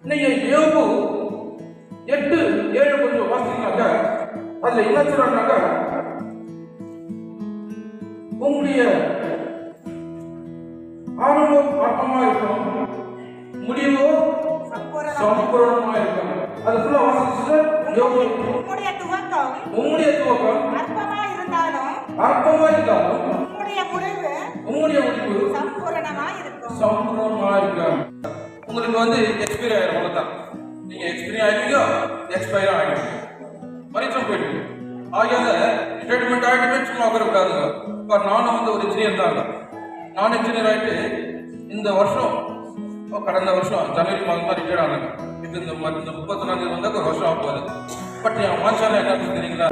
நீங்க யோபு 8:7 கொஞ்சம் வாசித்தீங்கன்னாக்கா அதுல என்ன சொல்றாங்கன்னாக்கா, உங்களுடைய ஆரம்பம் ஆத்மமா இருக்கும், முடிவோ சம்பூரணமா இருக்கும். அது ஃபுல்லா வாசிச்சுட்டு யோபு உம்முடைய துவக்கம் அற்பமா இருந்தாலும் உம்முடைய முடிவு சம்பூரணமா இருக்கும். உங்களுக்கு வந்து எக்ஸ்பைரி ஆயிரும். அவ்வளவுதான். நீங்க எக்ஸ்பைரி ஆயிடுவீங்க, எக்ஸ்பைர் ஆயிடுவீங்க, மறைச்சம் போயிடுவீங்க. ஆகியால ரிட்டையர்மெண்ட் ஆகிட்டு சும்மா உட்காரக்கூடாதுங்க. இப்போ நானும் வந்து ஒரு இன்ஜினியர் தாங்க. நான் இன்ஜினியர் ஆகிட்டு இந்த வருஷம், கடந்த வருஷம் ஜனவரி மாதம் தான் ரிட்டையர்ட் ஆனாங்க. இப்போ இந்த 31 வந்தாக்க ஒரு வருஷம் ஆகுது. பட் என் மாச்சாரம் என்ன தெரியுங்களா,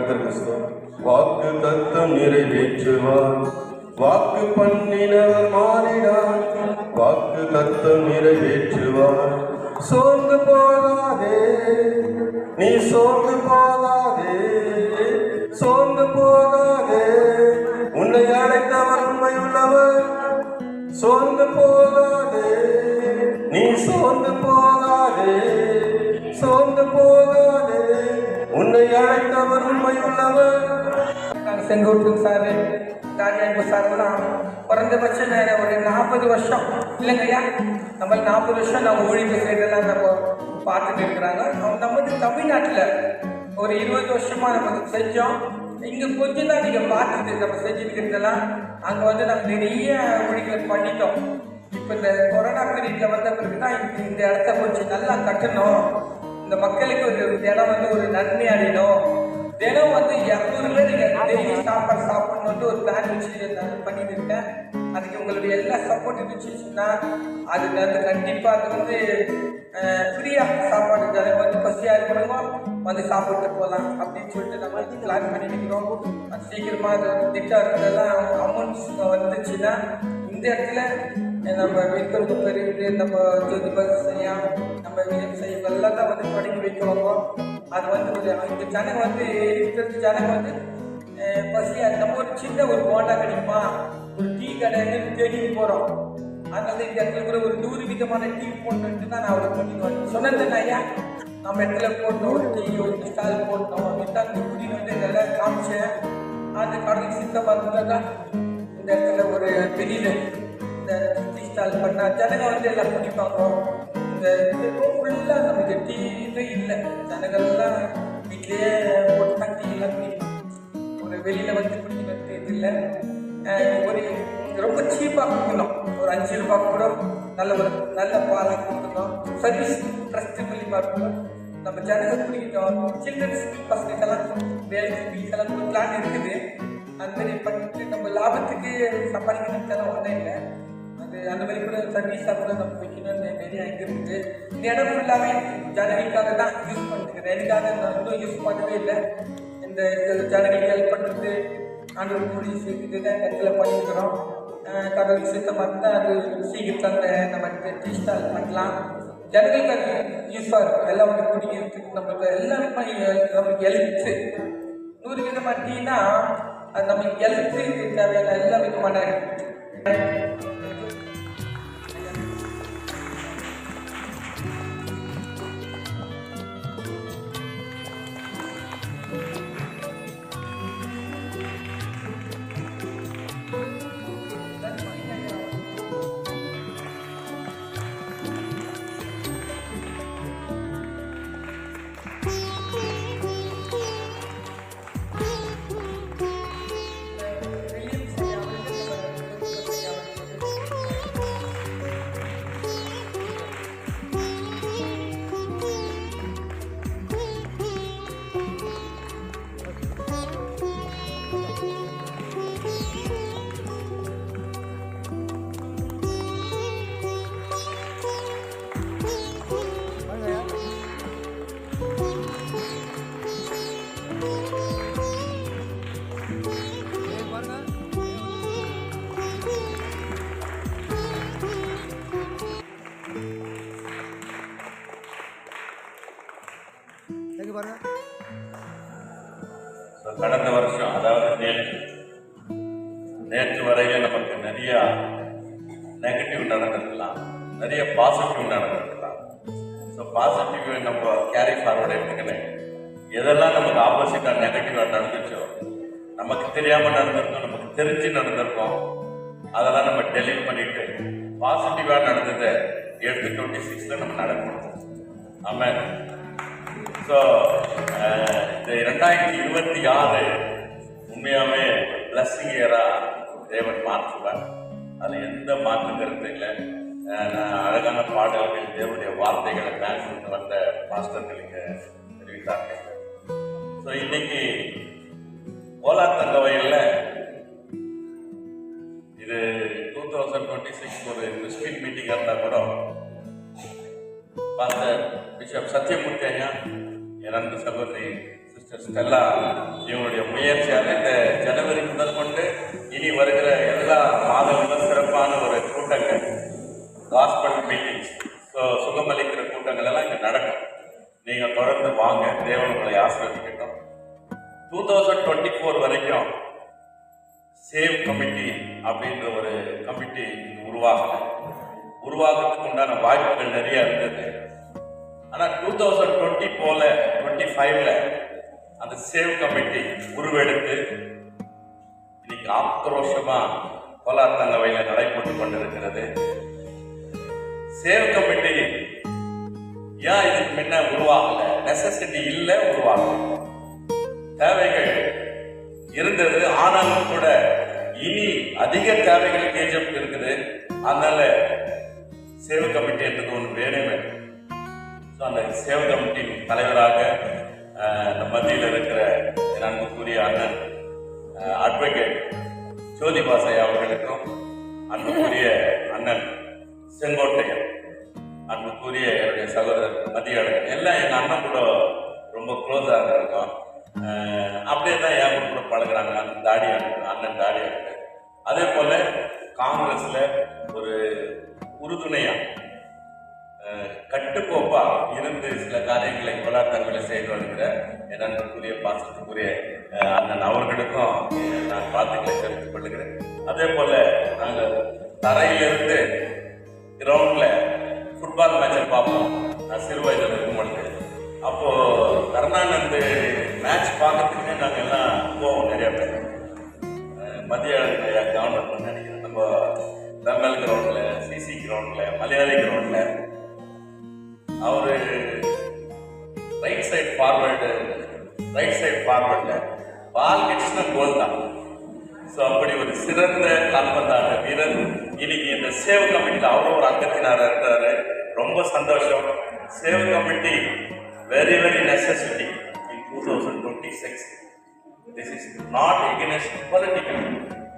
வாக்கு தத்தம் நிறைவேற்றுவார், வாக்கு பண்ணினவர் மாறினார், வாக்கு தத்தம் நிறைவேற்றுவார். சோர்ந்து போகாதே, நீ சோர்ந்து போகாதே, சோர்ந்து போகாதே, உன்னை அழைத்தவர் உண்மையுள்ளவர். சோர்ந்து போகாதே, நீ சோர்ந்து போகாதே, சோர்ந்து போகாதே, உன்னை அழைத்தவர் உண்மையுள்ளவர். செங்கோட்டன் சார், ராஜாயப்பு சார்லாம் குறைந்தபட்சம் ஒரு 40 வருஷம் இல்லைங்கய்யா, நம்ம 40 வருஷம் நம்ம ஊழிய சைடெல்லாம் நம்ம பார்த்துட்டு இருக்கிறாங்க. நம்ம தமிழ்நாட்டில் ஒரு 20 வருஷமா நம்ம செஞ்சோம். இங்கே கொஞ்சம் தான் நீங்கள் பார்த்துட்டு நம்ம செஞ்சுருக்கிறதெல்லாம் அங்கே வந்து நம்ம நிறைய ஊழிகளை பண்ணிட்டோம். இப்போ இந்த கொரோனா பீரியடில் வந்த பிறகு தான் இந்த இடத்த கொஞ்சம் நல்லா கட்டணும், இந்த மக்களுக்கு ஒரு இடம் வந்து ஒரு நன்மை அடையணும், தினம் வந்து 200 பேர் நீங்கள் டெய்லி சாப்பாடு சாப்பிடணுன்ட்டு ஒரு பிளான் வச்சு நான் பண்ணிட்டு இருக்கேன். அதுக்கு உங்களுடைய எல்லா சப்போர்ட் இருந்துச்சுன்னா அது வந்து கண்டிப்பாக அது வந்து ஃப்ரீயாக சாப்பாடு அதை வந்து பசியாக இருக்கணுமோ வந்து சாப்பிட்டு போகலாம் அப்படின்னு சொல்லிட்டு நம்ம பிளான் பண்ணிக்கிறோம். அது சீக்கிரமாக அது ஒரு திட்டம் இருக்கிறதெல்லாம் அமௌண்ட்ஸ் வந்துச்சுன்னா இந்த இடத்துல நம்ம வீட்டுக்கு பெரிய நம்ம ஜோதிபதி செய்யா, நம்ம விஜயம் செய்யும் எல்லாம் தான் வந்து தொடங்கி வைக்கிறோங்க. அது வந்து ஒரு இந்த ஜனங்க வந்து இருக்கிறது ஜனங்க வந்து பசியாக நம்ம ஒரு சின்ன ஒரு போண்டா கிடைக்குமா, ஒரு டீ கடைன்னு தேடி போகிறோம். அதனால இந்த இடத்துல கூட ஒரு 100 விதமான டீ போட்டுட்டு தான் நான் அவரை கூட்டிட்டு வந்து சொன்னது ஐயா, நம்ம இடத்துல போட்டோம் ஒரு டீ ஒரு ஸ்டால் போட்டோம் அப்படின்னு தான் கூட்டிட்டு வந்து இதெல்லாம் காமிச்சேன். அந்த கடலுக்கு சித்தமாக இருந்தாக்கா இந்த இடத்துல ஒரு பெரிய இந்த டீ ஸ்டால் பண்ணால் ஜனங்க வந்து எல்லாம் குடிப்பாங்க. இந்த ஃபுல்லாக நமக்கு டீவே இல்லை, ஜனங்கள்லாம் வீட்டிலேயே போட்டு டீ எல்லாம் குடிக்கும். ஒரு வெளியில் வந்து குடிக்கிறது இது இல்லை. ஒரு ரொம்ப சீப்பாக கொடுக்கணும், ஒரு 5 ரூபாய் கூட நல்ல பாலாக கொடுக்கணும். சர்வீஸ் ட்ரஸ்ட்டு மூலியமாக இருக்கணும். நம்ம ஜனங்க குடிக்கிட்டோம். சில்ட்ரன்ஸ் பசங்களுக்கெல்லாம் வேலைக்கு வீட்டுக்கெல்லாம் ஒரு பிளான் இருக்குது. அதுமாரி பண்ணிட்டு நம்ம லாபத்துக்கு சம்பாதிக்கணும்னு ஒன்றும் இல்லை. அது அந்த மாதிரி கூட சர்வீஸாக கூட நம்ம வைக்கணும்னு நிறைய அங்கே இருக்குது. இந்த இடம் ஃபுல்லாகவே ஜனங்களுக்காக தான் யூஸ் பண்ணிக்கிறேன். எனக்காக நான் இன்னும் யூஸ் பண்ணவே இல்லை. இந்த ஜனங்களுக்கு ஹெல்ப் பண்ணுறது ஆண்டவர் கூடி சேர்த்துட்டு தான் இடத்துல பண்ணிக்கிறோம். கடவுள் சுத்தமாக இருந்தால் அது சீக்கிரத்தில் நம்ம டீ ஸ்டால் பண்ணலாம். ஜனங்களுக்கு அது யூஸாக இருக்கும். எல்லாம் வந்து குடிக்கிறதுக்கு நம்மளுக்கு எல்லாருமே நமக்கு ஹெல்த்து 100 விதமான டீனா அது நமக்கு ஹெல்த்து தேவையான எல்லா விதமான கடந்த வருஷம் அதாவது நேற்று வரையில நமக்கு நிறைய நெகட்டிவ் நடந்திருக்கலாம், நிறைய பாசிட்டிவ் நடந்திருக்கலாம். ஸோ பாசிட்டிவ் நம்ம கேரி ஃபார்வர்டு எடுத்துக்கணும். எதெல்லாம் நமக்கு ஆப்போசிட்டாக நெகட்டிவாக நடந்துச்சோ, நமக்கு தெரியாமல் நடந்திருக்கோம், நமக்கு தெரிஞ்சு நடந்திருக்கோம், அதெல்லாம் நம்ம டெலீட் பண்ணிட்டு பாசிட்டிவாக நடந்ததை எடுத்து 26ல நம்ம நடக்கணும். ஆமாம். ஸோ இந்த 2026 உண்மையாகவே பிளஸ்ஸிங் இயராக தேவன் மாற்றுவார். அதில் எந்த மாற்று கருத்து இல்லை. அழகான பாடல்கள், தேவனுடைய வார்த்தைகளை பேங்க் வந்த பாஸ்டர்களுக்கு தெரிவித்தார்கள். ஸோ இன்னைக்கு கோலார் தங்கவயல்ல இது 2026 ஒரு கிறிஸ்டின் மீட்டிங்காக இருந்தால் கூட பாஸ்டர் பிஷப் சத்யமூர்த்தி ஐயா, என் அன்பு சகோதரி சிஸ்டர் ஸ்டெல்லா, இவங்களுடைய முயற்சியால் இந்த ஜனவரி முதல் கொண்டு இனி வருகிற எல்லா மாதங்களும் சிறப்பான ஒரு கூட்டங்கள், காஸ்பல் மீட்டிங்ஸ், சுகமளிக்கிற கூட்டங்கள் எல்லாம் இங்கே நடக்கும். நீங்கள் தொடர்ந்து வாங்க, தேவன் உங்களை ஆசீர்வதிக்கட்டும். 2024 வரைக்கும் சேவ் கமிட்டி அப்படின்ற ஒரு கமிட்டி உருவாகிறதுக்கு உண்டான வாய்ப்புகள் நிறைய இருந்தது. ஆனால் 2025ல அந்த சேவ் கமிட்டி உருவெடுத்து இன்னைக்கு ஆக்ரோஷமா கோலார் தங்கவயல்ல நடைபெற்று கொண்டிருக்கிறது. சேவ் கமிட்டி ஏன் இதுக்கு முன்ன உருவாகல? நெசசிட்டி இல்லை, உருவாகல. தேவைகள் இருந்தது, ஆனாலும் கூட இனி அதிக தேவைகள் கேஜப் இருக்குது. அதனால சேவ் கமிட்டி என்றது ஒன்று வேணுமே. ஸோ அந்த சேவ் கமிட்டி தலைவராக இந்த மத்தியில் இருக்கிற என் அன்புக்குரிய அண்ணன் அட்வொகேட் ஜோதிபாசை அவர்களுக்கும், அன்புக்குரிய அண்ணன் செங்கோட்டையன், அன்புக்குரிய என்னுடைய சகோதரர் மதியழகன், எல்லாம் எங்கள் அண்ணன் கூட ரொம்ப க்ளோஸாக இருக்கும். அப்படியே தான் என் கூட பழகுறாங்க. அண்ணன் தாடி அண்ணன். அதே போல் காங்கிரஸில் ஒரு உறுதுணையா கட்டுக்கோப்பா இருந்து சில காரியங்களை போராட்டங்களை செய்து வருகிற என் அன்புக்குரிய பாசத்துக்குரிய அண்ணன் அவர்களுக்கும் நான் வாழ்த்துக்களை தெரிவித்துக் கொள்ளுகிறேன். அதே போல நாங்கள் தரையிலிருந்து கிரவுண்ட்ல ஃபுட்பால் மேட்சை பார்ப்போம். நான் சிறு வயதில் இருக்கும் பொழுது அப்போ கருணானந்த் மேட்ச் பார்க்கறதுக்குன்னே நாங்கள் எல்லாம் போவோம். நிறைய பேர் மத்திய கவர்மெண்ட் நினைக்கிறேன். நம்ம தர்மல் கிரவுண்ட்ல, சிசி கிரவுண்ட்ல, மலையாளி கிரவுண்ட்ல அவரு ரைட் சைட் ஃபார்வர்ட்ல பால் கிட்ஸ்னா கோல் தான். ஸோ அப்படி ஒரு சிறந்த கால்பந்தாட்ட வீரர் இன்னைக்கு இந்த சேவ் கமிட்டியில் அவரும் ஒரு அங்கத்தினராக இருக்கிறாரு. ரொம்ப சந்தோஷம். Save committee very very necessity in 2026. This is not against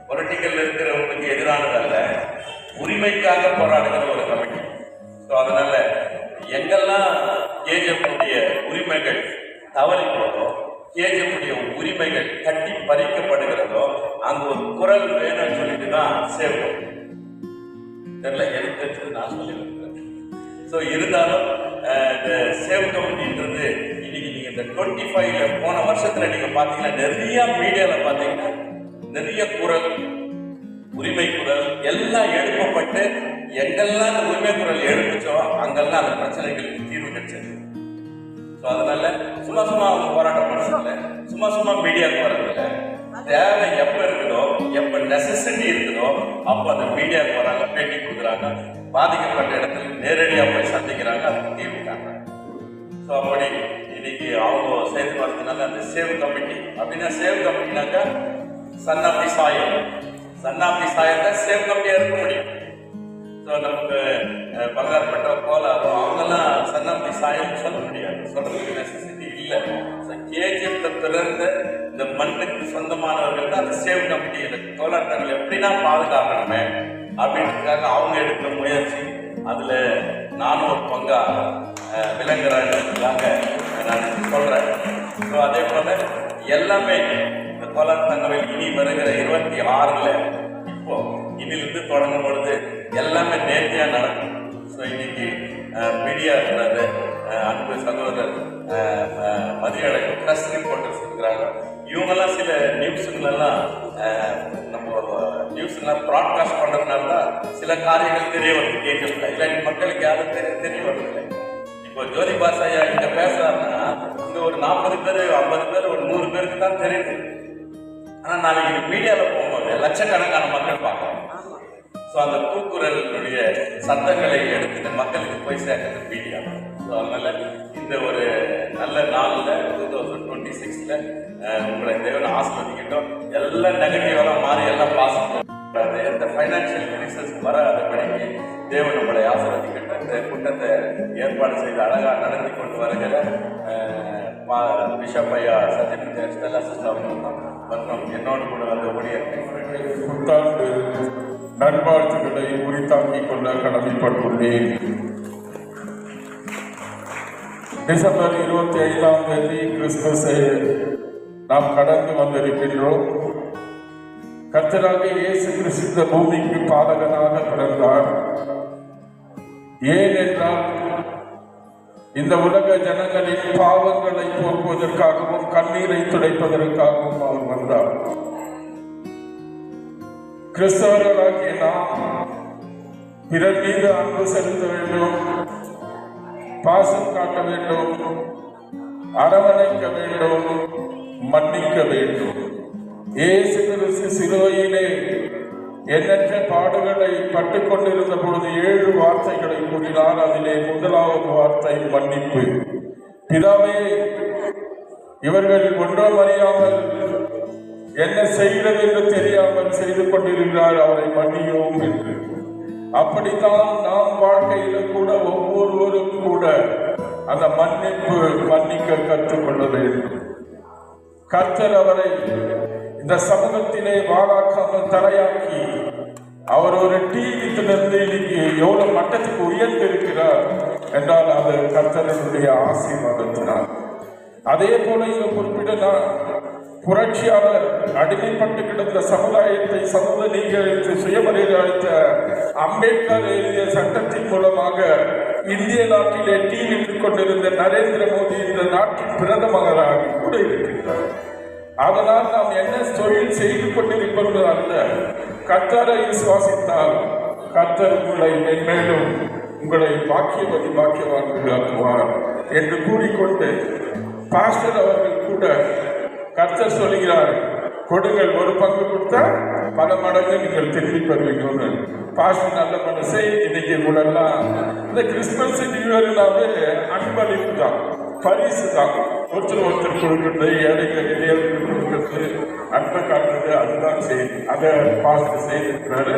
political இருக்கிறவங்களுக்கு எதிரானது அல்ல, உரிமைக்காக போராடுகிற ஒரு கமிட்டி. ஸோ அதனால எங்கெல்லாம் கேஜிஎஃப்னுடைய உரிமைகள் தவறி போதோ, கேஜிஎஃப்னுடைய உரிமைகள் தட்டி பறிக்கப்படுகிறதோ, அங்க ஒரு குரல் வேணும்னு சொல்லிட்டு தான் சேவ் தெரியல, எனக்கு தெரிஞ்சது நான் சொல்லியிருக்கிறேன். ஸோ இருந்தாலும் இந்த சேவ் கமிட்டின்றது இன்னைக்கு நீங்க இந்த 25ல போன வருஷத்துல நீங்க பாத்தீங்கன்னா நிறைய மீடியால பாத்தீங்கன்னா நிறைய குரல், உரிமை குரல் எல்லாம் எழுப்பப்பட்டு எங்கெல்லாம் அந்த உரிமை குரல் எழுப்பிச்சோ அங்கெல்லாம் அந்த பிரச்சனைகளுக்கு தீர்வு கிடைச்சது. ஸோ அதனால சும்மா அவங்க போராட்டம் பண்ணுறதில்ல, சும்மா மீடியாவுக்கு வரதில்லை. தேவை எப்போ இருக்குதோ, எப்போ நெசசிட்டி இருக்குதோ அப்போ அந்த மீடியாவுக்கு வராங்க, பேட்டி கொடுக்குறாங்க, பாதிக்கப்பட்ட இடத்துல நேரடியாக போய் சந்திக்கிறாங்க, அதுக்கு தீர்வு காண்றாங்க. ஸோ அப்படி இன்னைக்கு அவங்க செய்து வரதுனால அந்த சேவ் கமிட்டி அப்படின்னா, சேவ் கமிட்டினாக்கா சன் ஆஃப் தி சாயம் தான் சேவ் கமிட்டியாக இருக்க முடியும். ஸோ நமக்கு பங்காரப்பட்ட கோலாரோ அவங்கெல்லாம் சன் ஆஃப் தி சாயம் சொல்ல முடியாது, சொல்றதுக்கு நெசசிட்டி இல்லை. ஸோ கேஜிஎஃப்ல பிறந்த இந்த மண்ணுக்கு சொந்தமானவர்கள் தான் அந்த சேவ் கமிட்டி, இந்த கோலார் தங்களை எப்படின்னா பாதுகாக்கணுமே அப்படின்றதுக்காக அவங்க எடுக்கிற முயற்சி. அதில் நானும் ஒரு பங்கா விளங்குறாங்க நான் சொல்கிறேன். ஸோ அதே போல் எல்லாமே இந்த கோலார் தங்கவேல் இனி வருகிற 26ல் இப்போ இனிலிருந்து தொடங்கும் பொழுது எல்லாமே நேர்த்தியாக நடக்கும். ஸோ இன்னைக்கு மீடியா இருக்கிறாரு, அன்பு சகோதரர் மதியழகு ப்ரெஸ் ரிப்போர்ட்டர்ஸ் இருக்கிறாங்க. இவங்கெல்லாம் சில நியூஸுங்களெல்லாம் நம்ம நியூஸ்லாம் ப்ராட்காஸ்ட் பண்ணுறதுனால தான் சில காரியங்கள் தெரிய வருது. கேட்கல, இல்லாட்டி மக்களுக்கு யாரும் தெரிய வரதில்லை. இப்போ ஜோதி பாஷையா இங்க பேசுறாருன்னா இங்க ஒரு 40 பேர் 50 பேர் ஒரு 100 பேருக்கு தான் தெரியுது. ஆனா நாளைக்கு மீடியாவில் போகும்போது லட்சக்கணக்கான மக்கள் பார்க்கலாம். ஸோ அந்த கூக்குரலுடைய சத்தங்களை எடுத்துட்டு மக்களுக்கு போய் சேர்க்கிறது மீடியா. ஸோ அதனால இந்த ஒரு நல்ல நாளில் 2026 உங்களை தேவனை ஆசீர்வதிக்கட்டும். எல்லாம் நெகட்டிவெல்லாம் மாறி எல்லாம் பாசிட்டிவ், எந்த ஃபைனான்சியல் கிரைசஸ் வராதபடிக்கு தேவன் உங்களை ஆசீர்வதிக்கட்டும். இந்த கூட்டத்தை ஏற்பாடு செய்து அழகாக நடத்தி கொண்டு வருகிற பிஷப் ஐயா சத்யன் ஸ்டெல்லா சிஸ்டர் மற்றும் என்னோடு கூட வந்த ஊழியர்கள் புத்தாண்டு நல்வாழ்த்துக்களை உரித்தாக்கிக் கொள்ள கடமைப்பட்டுள்ளேன். டிசம்பர் 25ஆம் தேதி கிறிஸ்துமஸை நாம் கடந்து வந்திருக்கின்றோம். கர்த்தராக இயேசு கிறிஸ்து இந்த பூமிக்கு பாலகனாக பிறந்தார். ஏனென்றால் இந்த உலக ஜனங்களின் பாவங்களை போக்குவதற்காகவும் கண்ணீரை துடைப்பதற்காகவும் அவர் வந்தார். கிறிஸ்தவர்களாகிய நாம் பிறர் மீது அன்பு செலுத்த வேண்டும், பாசம் காட்ட வேண்டும், அரவணைக்க வேண்டும், மன்னிக்க வேண்டும். இயேசு கிறிஸ்து சிலுவையிலே எண்ணற்ற பாடுகளை பட்டுக் கொண்டிருந்த பொழுது 7 வார்த்தைகளை கூறினார். அதிலே முதலாவது வார்த்தை மன்னிப்பு. பிதாவே, இவர்கள் ஒன்றும் அறியாமல் என்ன செய்கிறது என்று தெரியாமல் செய்து கொண்டிருக்கிறார், அவரை மன்னியோம் என்று. அப்படித்தான் நாம் வாழ்க்கையில கூட ஒவ்வொருவரும் கூட அந்த மன்னிக்க கற்றுக்கொள்ள வேண்டும். கர்த்தர் அவரை இந்த சமூகத்திலே வாழாக்காமல் தலையாக்கி அவர் ஒரு டிவியிலிருந்து இன்னைக்கு எவ்வளவு மட்டத்துக்கு உயர்ந்திருக்கிறார் என்றால் அது கர்த்தருடைய ஆசீர்வாதத்தினார். அதே போல இங்க குறிப்பிட்ட புரட்சியாளர் அடிமைப்பட்டு கிடந்த சமுதாயத்தை சமூக நீங்களுக்கு சுயமரியாதை அளித்த அம்பேத்கர் எழுதிய சட்டத்தின் மூலமாக இந்திய நாட்டிலே டிவியில் கொண்டிருந்த நரேந்திர மோடி இந்த நாட்டின் பிரதமராக கூட இருக்கின்றார். அதனால் நாம் என்ன தொழில் செய்து கொண்டிருப்பது அல்ல, கர்த்தரை விசுவாசித்தால் கர்த்தர் உங்களை மென்மேலும் உங்களை பாக்கியவான்களாக்குவார் என்று கூறிக்கொண்டு பாஸ்டர் அவர்கள் கூட கர்த்தர் சொல்கிறார், கொடுங்கள், ஒரு பங்கு கொடுத்தா பல மடங்கு நீங்கள் திரும்பி பெறுவீங்க. பாஸ்டர் நல்ல மனசை இன்னைக்கு கூடலாம் இந்த கிறிஸ்துமஸ் நியூ இயர்னாவே அன்பளிப்பு தான், பரிசு தான். ஒருத்தர் கொடுக்கிறது, ஏழைகளுக்கு கொடுக்கிறது, அன்பை காட்டுறது, அதுதான் செய்யுது. அதை பாஸ்டர் செய்திருக்கிறாரு.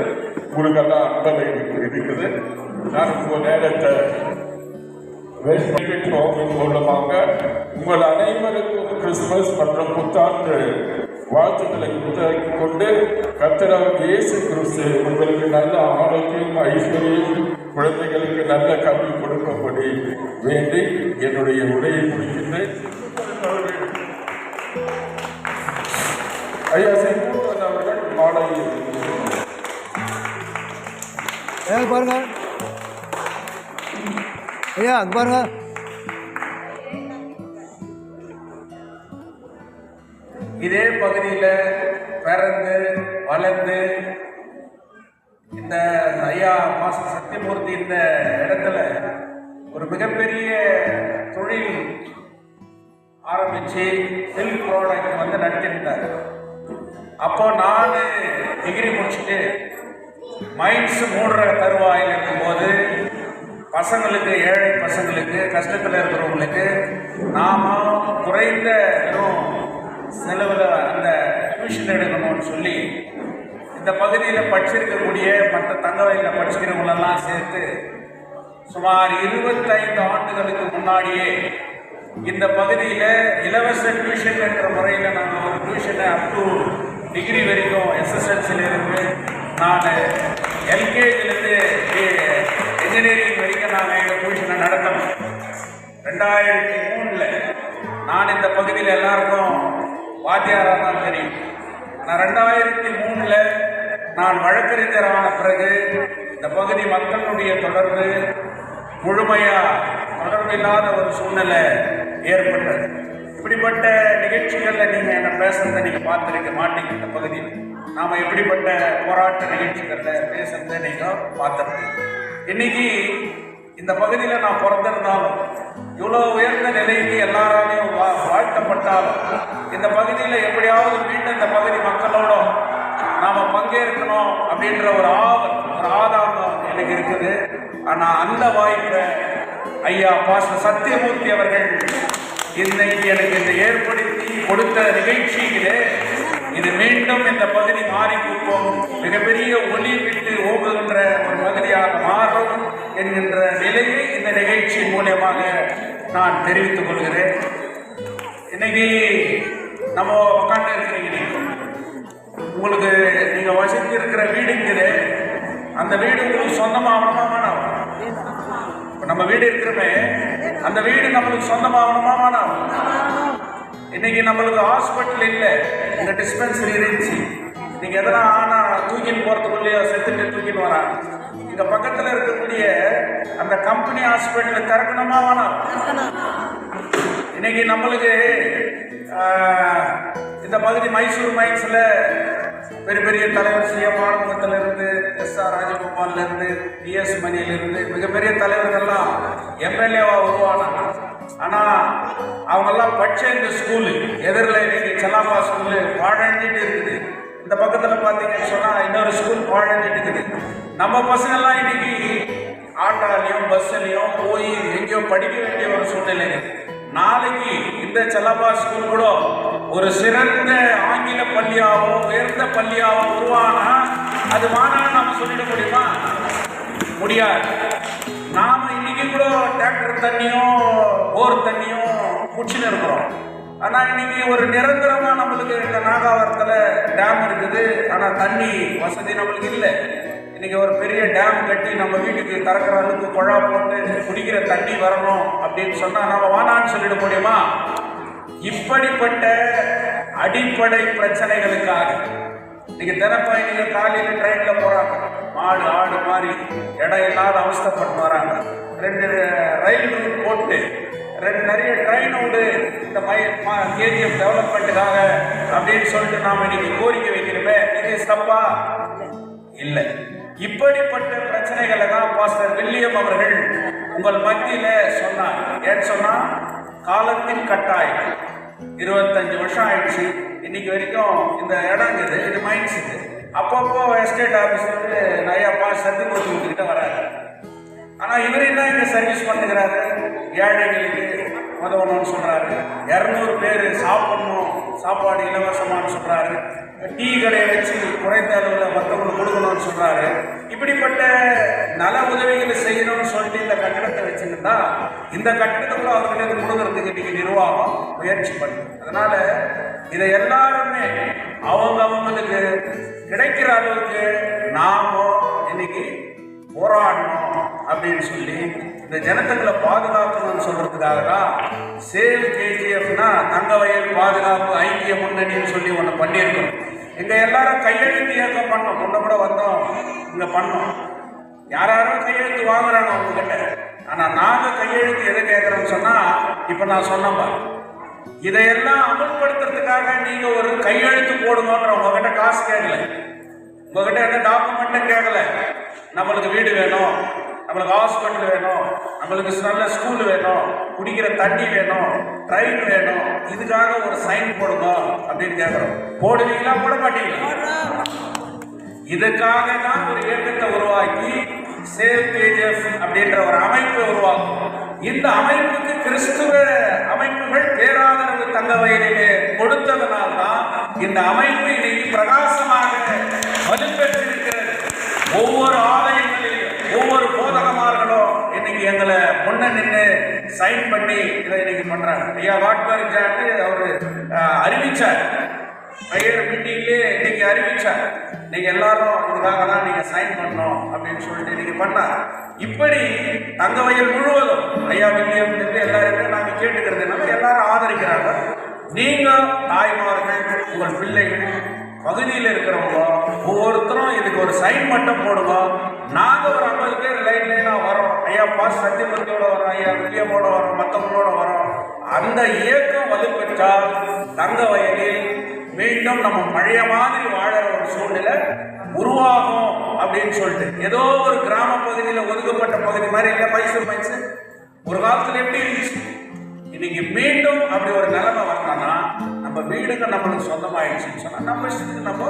உங்களுக்கெல்லாம் அன்பலை இருக்குது. நான் உங்கள் நேரத்தை மூலமாக உங்கள் அனைவருக்கும் கிறிஸ்துமஸ் மற்றும் புத்தாண்டு வாழ்த்துக்களை உண்டாக்கி கொண்டு கர்த்தராகிய இயேசு கிறிஸ்து உங்களுக்கு நல்ல ஆரோக்கியம், ஐஸ்வர்யம், குழந்தைகளுக்கு நல்ல கல்வி கொடுக்கும்படி வேண்டி என்னுடைய உரையை முடிக்கின்றேன். ஐயா செங்கோட்டன் அவர்கள் மாலையில் பாருங்க ஐயா, அது பாருங்க. இதே பகுதியில் பிறந்து வளர்ந்து இந்த ஐயா மாஸ்டர் சத்தியமூர்த்தி இந்த இடத்துல ஒரு மிகப்பெரிய தொழில் ஆரம்பித்து சில்க் ப்ராடக்ட் வந்து நடத்திருந்தார். அப்போ நான் டிகிரி முடிச்சுட்டு மைண்ட்ஸ் மூடுற தருவாயில் இருக்கும்போது பசங்களுக்கு, ஏழை பசங்களுக்கு, கஷ்டத்தில் இருக்கிறவங்களுக்கு நாம குறைந்த செலவில் அந்த டியூஷன் எடுக்கணும்னு சொல்லி இந்த பகுதியில் படிச்சிருக்கக்கூடிய மற்ற தங்க வயலில் படிச்சுக்கிறவங்களெல்லாம் சேர்த்து சுமார் 25 ஆண்டுகளுக்கு முன்னாடியே இந்த பகுதியில் இலவச டியூஷன் என்ற முறையில் நாங்கள் ஒரு டியூஷனை அப் டு டிகிரி வரைக்கும் எஸ்எஸ்எல்சியிலிருந்து நான் எல்கேஜிலேருந்து இன்ஜினியரிங் வரைக்கும் நாங்கள் எங்கள் டியூஷனை நடத்தணும். 2003 நான் இந்த பகுதியில் எல்லாருக்கும் வாத்தியாராக தான் தெரியும். நான் 2003 நான் வழக்கறிஞரான பிறகு இந்த பகுதி மக்களுடைய தொடர்பு முழுமையாக தொடர்பில்லாத ஒரு சூழ்நிலை ஏற்பட்டது. இப்படிப்பட்ட நிகழ்ச்சிகளில் நீங்கள் என்ன பேசுறதை நீங்கள் பார்த்துருக்க மாட்டீங்க. இந்த பகுதியில் நாம் எப்படிப்பட்ட போராட்ட நிகழ்ச்சிகளில் பேசுறதை நீங்கள் பார்த்துருக்கீங்க. இன்னைக்கு இந்த பகுதியில் நான் பிறந்திருந்தாலும் இவ்வளோ உயர்ந்த நிலைக்கு எல்லாராலையும் வாழ்த்தப்பட்டாலும் இந்த பகுதியில் எப்படியாவது மீண்டும் இந்த பகுதி மக்களோட நாம பங்கேற்கணும் அப்படின்ற ஒரு ஆதாரம் எனக்கு இருக்குது. ஆனால் அந்த வாய்ப்பை ஐயா பாஸ்டர் சத்தியமூர்த்தி அவர்கள் இன்னைக்கு எனக்கு இந்த ஏற்படுத்தி கொடுத்த நிகழ்ச்சியிலே இது மீண்டும் இந்த பகுதி மாறிக்குப்போம் மிகப்பெரிய ஒளி விட்டு ஓகுகின்ற ஒரு பகுதியாக மாறும் என்கின்ற நிலையை இந்த நிகழ்ச்சி மூலமாக நான் தெரிவித்துக் கொள்கிறேன். இன்னைக்கு நம்ம உட்காந்து இருக்கிறீங்க, உங்களுக்கு நீங்க வசித்து இருக்கிற வீடுங்கிறது அந்த வீடு உங்களுக்கு சொந்தமாகணுமா? நம்ம வீடு இருக்கிறோமே, அந்த வீடு நம்மளுக்கு சொந்தமாகணுமா? இன்னைக்கு நம்மளுக்கு ஹாஸ்பிட்டல் இல்லை, இந்த டிஸ்பென்சரி இருந்துச்சு. நீங்க எதனா ஆனா தூக்கிட்டு போறதுக்குள்ளேயோ செத்துட்டு தூக்கிட்டு வராங்க. இங்க பக்கத்துல இருக்கக்கூடிய அந்த கம்பெனி ஹாஸ்பிட்டல் திறக்கணுமா வேணாம்? இன்னைக்கு நம்மளுக்கு இந்த பகுதி மைசூர் மைன்ஸ்ல பெரிய பெரிய தலைவர் சிஎம் ஆறுமுகத்துல இருந்து எஸ்ஆர் ராஜகோபால்ல இருந்து டிஎஸ் மணியில இருந்து மிகப்பெரிய தலைவர்கள்லாம் எம்எல்ஏவா உருவானாங்க. ஆனா அவங்க எல்லாம் படிச்ச இந்த ஸ்கூலு எதிரில் இன்னைக்கு செல்லாப்பா ஸ்கூலு பாழஞ்சிட்டு இருக்குது. இந்த பக்கத்துல பாத்தீங்கன்னு சொன்னா இன்னொரு ஸ்கூல் பாழஞ்சிட்டு இருக்குது. நம்ம பசங்க எல்லாம் இன்னைக்கு ஆட்டோலையும் பஸ்லையும் போய் எங்கேயோ படிக்க வேண்டிய ஒரு சூழ்நிலை இருக்கு. நாளைக்கு இந்த செல்லப்பா ஸ்கூல் கூட ஒரு சிறந்த ஆங்கில பள்ளியாவோ உயர்ந்த பள்ளியாவோ உருவானா அது மாநாடு நாம சொல்லிட முடியுமா? முடியாது. நாம இன்னைக்கு கூட டிராக்டர் தண்ணியும் போர் தண்ணியும் குடிச்சுன்னு இருக்கிறோம். ஆனா இன்னைக்கு ஒரு நிரந்தரமா நம்மளுக்கு இந்த நாகாவரத்துல டேம் இருக்குது, ஆனா தண்ணி வசதி நம்மளுக்கு இல்லை. இன்னைக்கு ஒரு பெரிய டேம் கட்டி நம்ம வீட்டுக்கு திறக்கிற அளவுக்கு குழா போட்டு குடிக்கிற தண்ணி வரணும் அப்படின்னு சொன்னா நம்ம வானான்னு சொல்லிட முடியுமா? இப்படிப்பட்ட அடிப்படை பிரச்சனைகளுக்காக இன்னைக்கு தினப்பயணிகள் காலையில் ட்ரெயின்ல போறாங்க, மாடு ஆடு மாதிரி இடம் இல்லாத அவஸ்தைப்பட்டு வராங்க. 2 ரயில் ரூட் போட்டு நிறைய ட்ரெயின் உண்டு இந்த கேஜிஎஃப் டெவலப்மெண்ட்டுக்காக அப்படின்னு சொல்லிட்டு நாம இன்னைக்கு கோரிக்கை வைக்கிறோமே, இது தப்பா? இல்லை. இப்படிப்பட்ட பிரச்சனைகளை தான் பாஸ்டர் வில்லியம் அவர்கள் உங்கள் மத்தியில சொன்னார். ஏன்னு சொன்னா காலத்தின் கட்டாயம் 25 வருஷம் ஆயிடுச்சு. இன்னைக்கு வரைக்கும் இந்த இடம் இது மைன்ஸ் இது. அப்பப்போ எஸ்டேட் ஆபீஸ்ல நிறைய சத்தியமூர்த்தி கிட்ட வராரு. ஆனா இவர் என்ன இங்க சர்வீஸ் பண்ணுகிறாரு, ஏழைகளுக்கு உதவணும்னு சொல்றாரு. 200 பேர் சாப்பிடணும், சாப்பாடு இலவசமானு சொல்றாரு. டீ கடையை வச்சு குறைந்த அளவில் மற்றவங்களுக்கு கொடுக்கணும்னு சொல்றாரு. இப்படிப்பட்ட நல உதவிகளை செய்யணும்னு சொல்லிட்டு இந்த கட்டடத்தை வச்சுருந்தா இந்த கட்டடத்துக்குள்ள அவங்களுக்கு கொடுக்கறதுக்கு இன்னைக்கு நிர்வாகம் முயற்சி பண்ணுது. அதனால இதை எல்லாருமே அவங்களுக்கு கிடைக்கிற அளவுக்கு நாம இன்னைக்கு போராடணும் அப்படின்னு சொல்லி இந்த ஜனத்துக்களை பாதுகாக்கணும்னு சொல்றதுக்காக தான் சேவ் கேஜிஎஃப்னா தங்கவயல் பாதுகாப்பு ஐக்கிய முன்னணின்னு சொல்லி ஒன்று பண்ணியிருக்கோம். எங்க எல்லாரும் கையெழுத்து இயக்கம் பண்ணோம், முன்ன கூட வந்தோம், இங்க பண்ணோம். யாரும் கையெழுத்து வாங்குறாங்க உங்ககிட்ட. ஆனா நாங்க கையெழுத்து எதை கேட்கறோம்னு சொன்னா இப்ப நான் சொன்னேன், இதையெல்லாம் அமல்படுத்துறதுக்காக நீங்க ஒரு கையெழுத்து போடுங்கன்ற உங்ககிட்ட காசு கேட்கல, உங்ககிட்ட எந்த டாக்குமெண்ட்டும் கேட்கல. நம்மளுக்கு வீடு வேணும், நம்மளுக்கு ஹாஸ்பிட்டல் வேணும், நம்மளுக்கு நல்ல ஸ்கூல் வேணும், குடிக்கிற தண்ணி வேணும், ட்ரெயின் வேணும், இதுக்காக ஒரு சைன் போடுங்க அப்படின்னு கேட்கறோம். போடுவீங்களா? போட மாட்டீங்களா? இதுக்காக தான் ஒரு இயக்கத்தை உருவாக்கி சேவ் கேஜிஎஃப் அப்படின்ற ஒரு அமைப்பை உருவாக்கும். இந்த அமைப்புக்கு கிறிஸ்துவ அமைப்புகள் பேராதரவு தங்கவயலிலே கொடுத்ததனால்தான் இந்த அமைப்பு இன்னைக்கு பிரகாசமாக வலுப்பெற்றிருக்கிறது. ஒவ்வொரு ஆலயங்களிலும் ஒவ்வொரு போதகமார்களும் இன்னைக்கு எங்களை முன்ன நின்று சைன் பண்ணி இதை இன்னைக்கு பண்றாங்க. ஐயா வாட்பர்க் அவரு அறிவிச்சார், பெயர் மீட்டிங்லேயே இன்னைக்கு அறிவிச்சார், நீங்க எல்லாரும் இதுக்காக தான் நீங்க சைன் பண்ணணும் அப்படின்னு சொல்லிட்டு இன்னைக்கு பண்ணார். இப்படி தங்கவயல் முழுவதும் ஐயா வில்லியம் எல்லாருமே நாங்க கேட்டுக்கிறதுனால எல்லாரும் ஆதரிக்கிறாங்க. நீங்க தாய்மார்கள், உங்கள் பிள்ளைகள், பகுதியில் இருக்கிறவங்க ஒவ்வொருத்தரும் இதுக்கு ஒரு சைன் மட்டும் போடுவோம். நாங்க ஒரு 50 பேர் லைனா வரோம், ஐயா பாஸ் சத்தியமூர்த்தியோட வரோம், ஐயா வில்லியமோட வரோம், மற்றவங்களோட வரோம். அந்த இயக்கம் வலுப்பெற்றால் தங்கவயலில் மீண்டும் நம்ம பழைய மாதிரி வாழற ஒரு சூழ்நிலை உருவாகும் அப்படின்னு சொல்லிட்டு ஏதோ ஒரு கிராம பகுதியில் ஒதுக்கப்பட்ட பகுதி மாதிரி இல்லை மைசூர் மைன்ஸ் ஒரு காலத்துல எப்படி இருந்துச்சு. இன்னைக்கு மீண்டும் அப்படி ஒரு நிலைமை வரணும்னா நம்ம வீடுங்க நம்மளுக்கு சொந்தமாயிடுச்சுன்னு சொன்னா நம்ம இஷ்டத்துக்கு நம்ம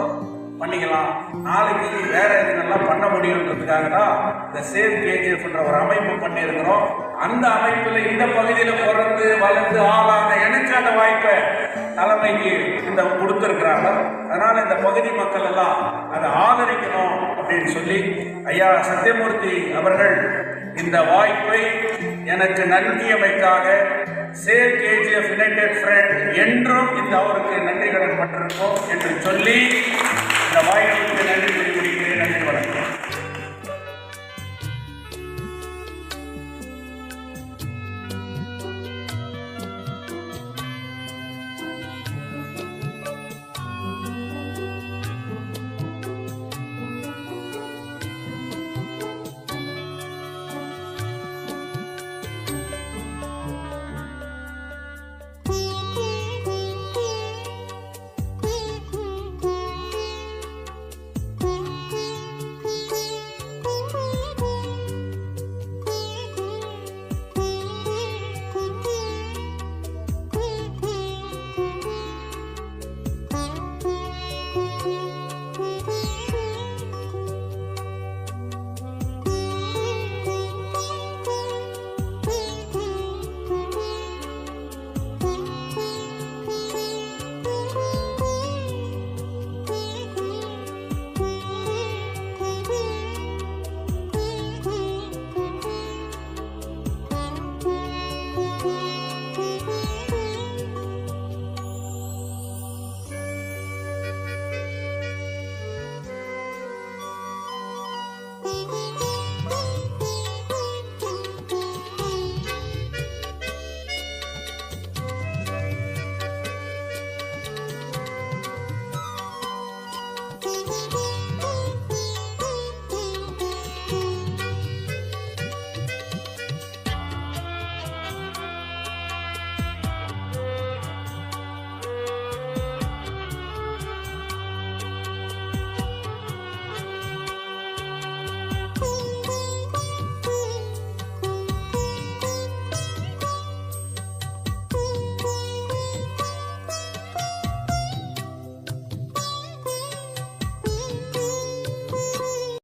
பண்ணிக்கலாம். நாளைக்கு வேற எதுங்கெல்லாம் பண்ண முடியுன்றதுக்காக தான் இந்த சேவ் கேஜிஎஃப்ன்ற ஒரு அமைப்பு பண்ணியிருக்கிறோம். அந்த அமைப்புல இந்த பகுதியில பிறந்து வளர்ந்து ஆளான எனக்கு அந்த வாய்ப்பை தலைமைக்கு இந்த கொடுத்துருக்குறாங்க. அதனால இந்த பகுதி மக்கள் எல்லாம் அதை ஆதரிக்கணும் அப்படின்னு சொல்லி ஐயா சத்தியமூர்த்தி அவர்கள் இந்த வாய்ப்பை எனக்கு நல்கியமைக்காக சேவ் கேஜிஎஃப் யுனைடெட் ஃப்ரண்ட் என்றும் இந்த அவருக்கு நன்றி கடன் பட்டிருக்கோம் என்று சொல்லி இந்த வாய்ப்புக்கு நன்றி